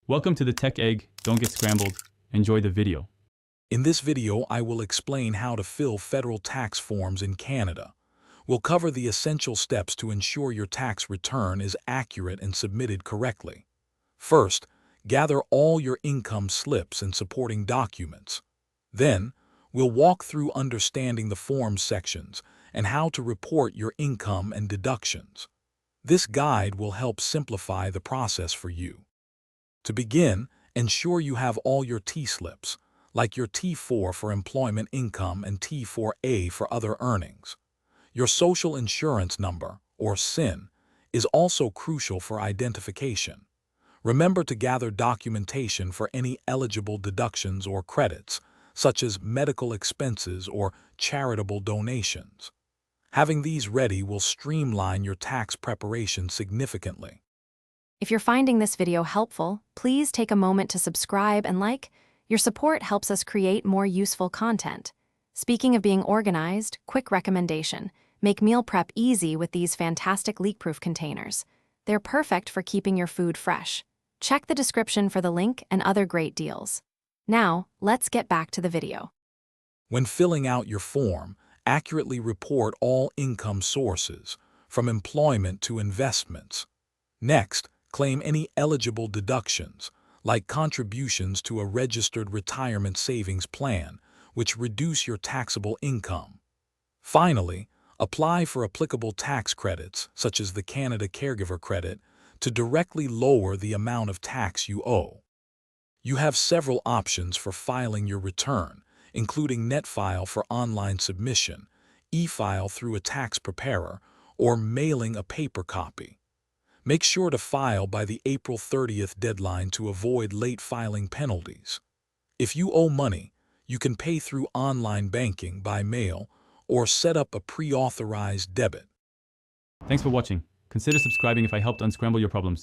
Welcome to the Tech Egg. Don't get scrambled. Enjoy the video. In this video, I will explain how to fill federal tax forms in Canada. We'll cover the essential steps to ensure your tax return is accurate and submitted correctly. First, gather all your income slips and supporting documents. Then, we'll walk through understanding the forms sections and how to report your income and deductions. This guide will help simplify the process for you. To begin, ensure you have all your T-slips, like your T4 for employment income and T4A for other earnings. Your social insurance number, or SIN, is also crucial for identification. Remember to gather documentation for any eligible deductions or credits, such as medical expenses or charitable donations. Having these ready will streamline your tax preparation significantly. If you're finding this video helpful, please take a moment to subscribe and like. Your support helps us create more useful content. Speaking of being organized, quick recommendation: make meal prep easy with these fantastic leak-proof containers. They're perfect for keeping your food fresh. Check the description for the link and other great deals. Now, let's get back to the video. When filling out your form, accurately report all income sources, from employment to investments. Next, claim any eligible deductions, like contributions to a registered retirement savings plan, which reduce your taxable income. Finally, apply for applicable tax credits, such as the Canada Caregiver Credit, to directly lower the amount of tax you owe. You have several options for filing your return, including NetFile for online submission, e-file through a tax preparer, or mailing a paper copy. Make sure to file by the April 30th deadline to avoid late filing penalties. If you owe money, you can pay through online banking by mail or set up a pre-authorized debit. Thanks for watching. Consider subscribing if I helped unscramble your problems.